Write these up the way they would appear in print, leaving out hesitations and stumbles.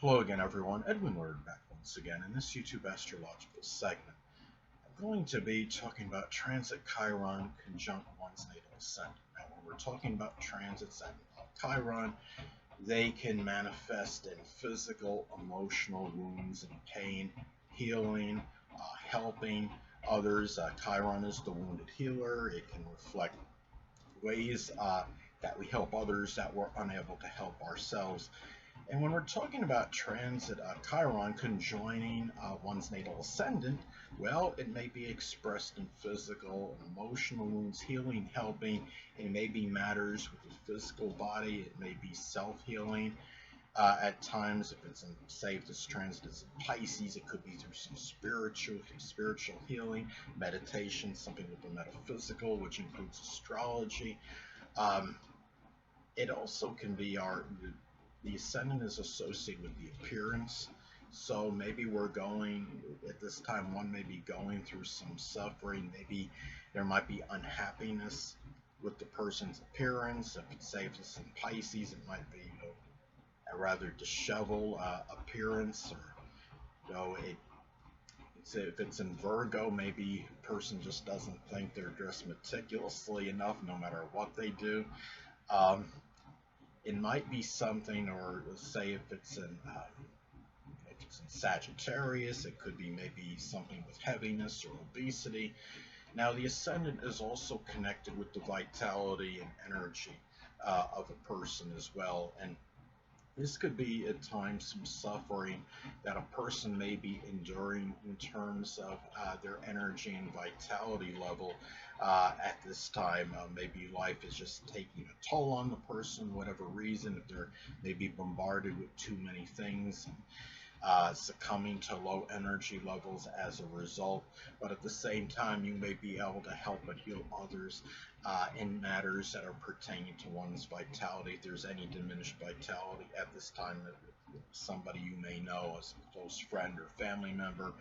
Hello again, everyone. Edwin Learnard back once again in this YouTube astrological segment. I'm going to be talking about transit Chiron conjunct one's natal ascendant. Now, when we're talking about transits at Chiron, they can manifest in physical, emotional wounds and pain, healing, helping others. Chiron is the wounded healer. It can reflect ways that we help others that we're unable to help ourselves. And when we're talking about transit Chiron conjoining one's natal ascendant, well, it may be expressed in physical and emotional wounds, healing, helping. It may be matters with the physical body. It may be self-healing. At times, if it's in, say, if this transit is in Pisces, it could be through some spiritual healing, meditation, something with the metaphysical, which includes astrology. It also can be the ascendant is associated with the appearance. So maybe we're going, at this time, one may be going through some suffering. Maybe there might be unhappiness with the person's appearance. If it's in Pisces, it might be a rather disheveled appearance. Or if it's in Virgo, maybe a person just doesn't think they're dressed meticulously enough no matter what they do. It might be something, or say if it's in Sagittarius, it could be maybe something with heaviness or obesity. Now, the ascendant is also connected with the vitality and energy of a person as well, and this could be at times some suffering that a person may be enduring in terms of their energy and vitality level at this time. Maybe life is just taking a toll on the person, whatever reason, if they're maybe bombarded with too many things, succumbing to low energy levels as a result. But at the same time, you may be able to help and heal others in matters that are pertaining to one's vitality. If there's any diminished vitality at this time, somebody you may know as a close friend or family member.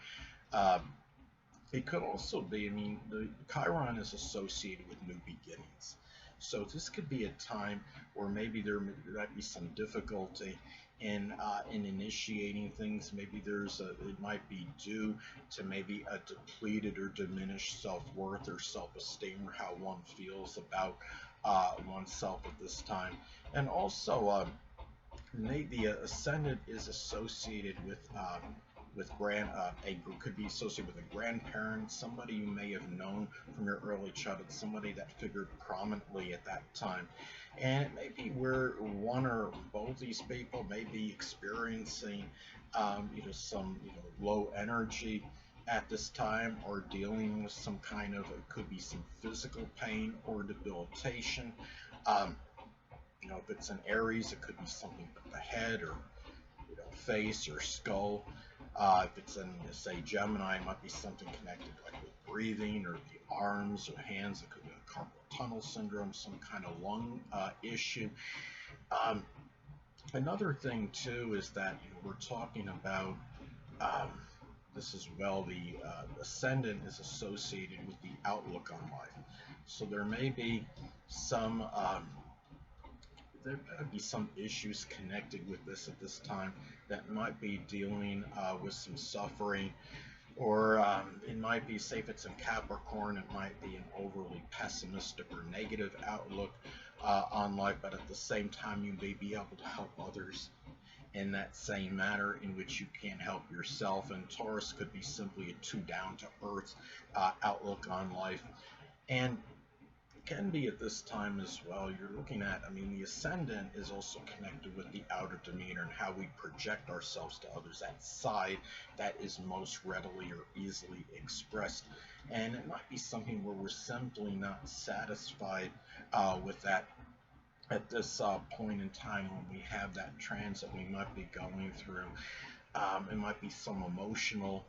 It could also be, the Chiron is associated with new beginnings. So this could be a time where maybe there might be some difficulty in initiating things. Maybe it might be due to maybe a depleted or diminished self-worth or self-esteem, or how one feels about oneself at this time. And also, the ascendant is associated with could be associated with a grandparent, somebody you may have known from your early childhood, somebody that figured prominently at that time. And it may be where one or both these people may be experiencing some low energy at this time, or dealing with some kind of, it could be some physical pain or debilitation. If it's in Aries, it could be something with the head or face or skull. If it's in, say, Gemini, it might be something connected like with breathing or the arms or hands. It could be a carpal tunnel syndrome, some kind of lung issue. Another thing too is that we're talking about this as well. The ascendant is associated with the outlook on life. So there may be some issues connected with this at this time that might be dealing with some suffering, or it might be, say if it's in Capricorn, it might be an overly pessimistic or negative outlook on life, but at the same time you may be able to help others in that same manner in which you can't help yourself. And Taurus could be simply a too down to earth outlook on life. And can be at this time as well, you're looking at, the ascendant is also connected with the outer demeanor and how we project ourselves to others, that side that is most readily or easily expressed. And it might be something where we're simply not satisfied with that at this point in time when we have that transit we might be going through. It might be some emotional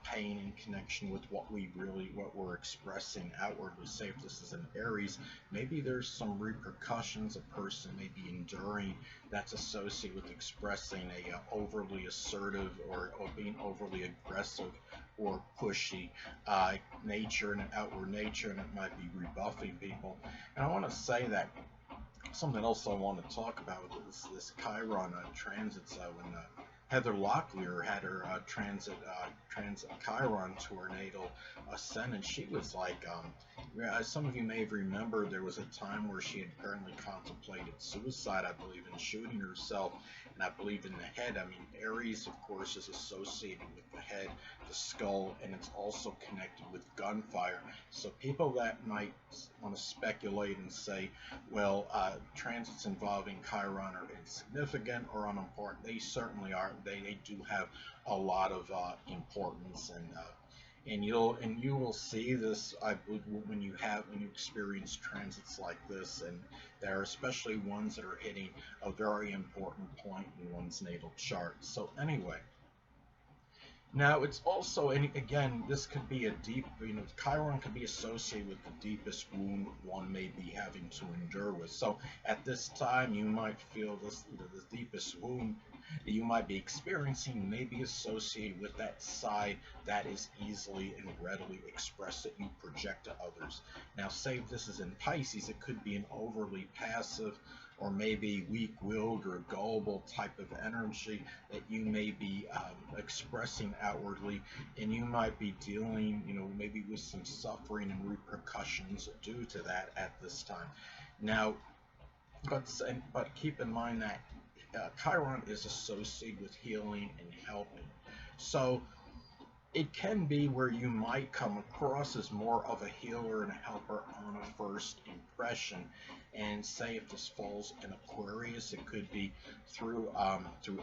pain in connection with what we're expressing outwardly. Say if this is an Aries, maybe there's some repercussions a person may be enduring that's associated with expressing a overly assertive or being overly aggressive or pushy nature and an outward nature, and it might be rebuffing people. And I want to say that something else I want to talk about is this Chiron transits when Heather Locklear had her transit Chiron to her natal ascendant. She was like, yeah, as some of you may have remembered, there was a time where she had apparently contemplated suicide, I believe, and shooting herself, and I believe in the head. I mean, Aries, of course, is associated with the head, the skull, and it's also connected with gunfire. So people that might want to speculate and say, well, transits involving Chiron are insignificant or unimportant. They certainly are. They do have a lot of importance, and you will see this, I believe, when you experience transits like this, and there are especially ones that are hitting a very important point in one's natal chart. So anyway, now it's also, and again, this could be a deep, Chiron could be associated with the deepest wound one may be having to endure with. So at this time, you might feel this, the deepest wound that you might be experiencing may be associated with that side that is easily and readily expressed that you project to others. Now, say if this is in Pisces, it could be an overly passive or maybe weak-willed or gullible type of energy that you may be expressing outwardly, and you might be dealing, maybe with some suffering and repercussions due to that at this time. Now, but keep in mind that Chiron is associated with healing and helping. So it can be where you might come across as more of a healer and a helper on a first impression. And say if this falls in Aquarius, it could be through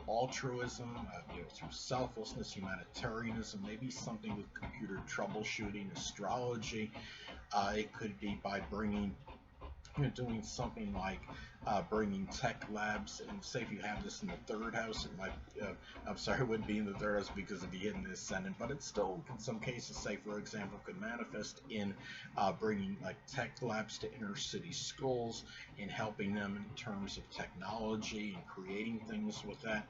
altruism, through selflessness, humanitarianism, maybe something with computer troubleshooting, astrology. It could be by bringing doing something like bringing tech labs, and say if you have this in the third house, it might, I'm sorry, it wouldn't be in the third house because of the hidden ascendant, but it still, in some cases, say for example, could manifest in bringing like tech labs to inner city schools and helping them in terms of technology and creating things with that.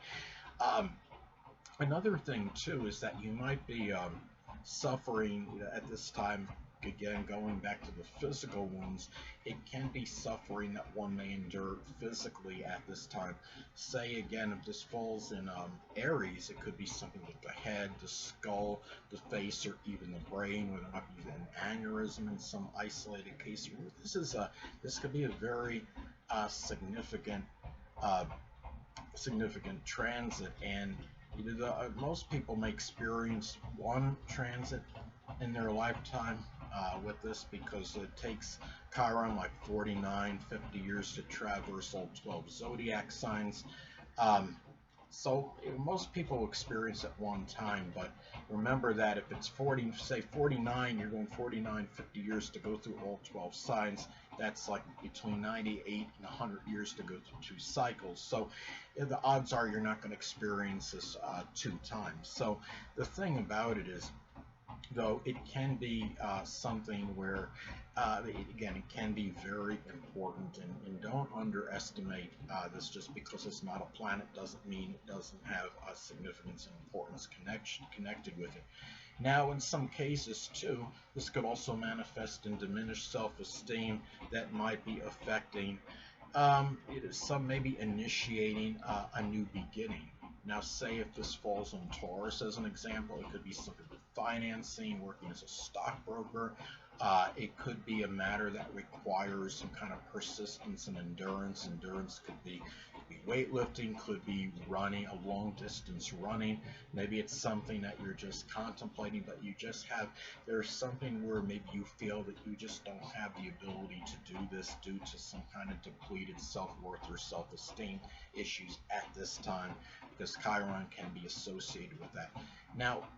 Another thing too is that you might be suffering at this time. Again, going back to the physical wounds, it can be suffering that one may endure physically at this time. Say again, if this falls in Aries, it could be something with the head, the skull, the face, or even the brain, where there might be an aneurysm in some isolated case. This could be a very significant transit, and most people may experience one transit in their lifetime with this, because it takes Chiron like 49, 50 years to traverse all 12 zodiac signs. So most people experience at one time, but remember that if it's 49, you're going 49, 50 years to go through all 12 signs. That's like between 98 and 100 years to go through 2 cycles. So the odds are you're not going to experience this 2 times. So the thing about it is, though, it can be something where, again, it can be very important, and don't underestimate this. Just because it's not a planet doesn't mean it doesn't have a significance and importance connected with it. Now, in some cases, too, this could also manifest in diminished self-esteem that might be affecting some, maybe initiating a new beginning. Now, say if this falls on Taurus as an example, it could be something with financing, working as a stockbroker. It could be a matter that requires some kind of persistence and endurance. Endurance could be weightlifting, could be running, a long distance running. Maybe it's something that you're just contemplating, but there's something where maybe you feel that you just don't have the ability to do this due to some kind of depleted self-worth or self-esteem issues at this time, because Chiron can be associated with that. Now,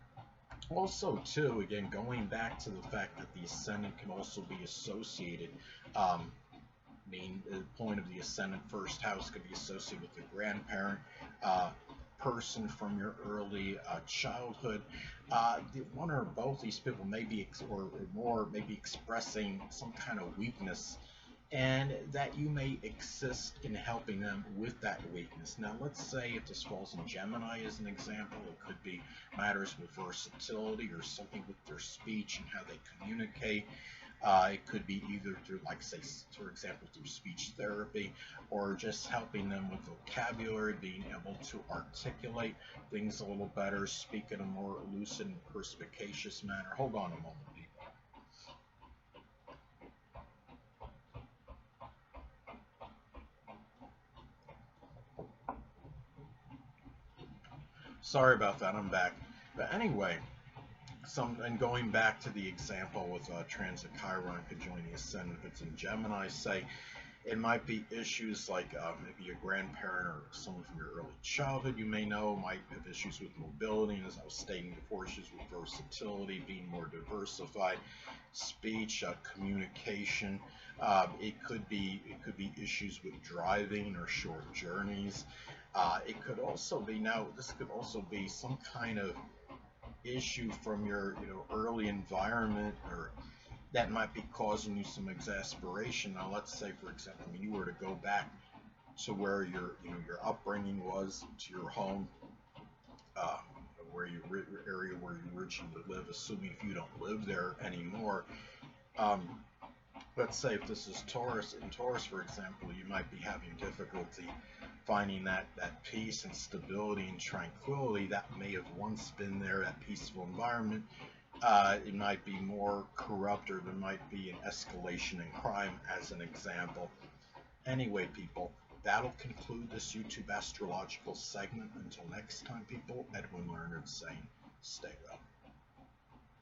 also, too, again, going back to the fact that the ascendant can also be associated, the point of the ascendant first house could be associated with the grandparent person from your early childhood. One or both these people may be, or more, may be expressing some kind of weakness, and that you may assist in helping them with that weakness. Now, let's say if this falls in Gemini as an example, it could be matters with versatility or something with their speech and how they communicate. It could be either through, like, say, for example, through speech therapy, or just helping them with vocabulary, being able to articulate things a little better, speak in a more lucid and perspicacious manner. Hold on a moment, people. Sorry about that, I'm back. But anyway, and going back to the example with transit Chiron conjoining the Ascendant, if it's in Gemini, say, it might be issues like maybe a grandparent or someone from your early childhood you may know might have issues with mobility, and as I was stating before, issues with versatility, being more diversified, speech, communication. It could be issues with driving or short journeys. It could also be, now this could also be some kind of issue from your early environment, or that might be causing you some exasperation. Now, let's say, for example, you were to go back to where your upbringing was, to your home, uh, where you area where you originally live, assuming if you don't live there anymore. Um, let's say if this is Taurus, in Taurus, for example, you might be having difficulty finding that peace and stability and tranquility that may have once been there, that peaceful environment. It might be more corrupt, or there might be an escalation in crime, as an example. Anyway, people, that'll conclude this YouTube astrological segment. Until next time, people, Edwin Learnard saying, stay well.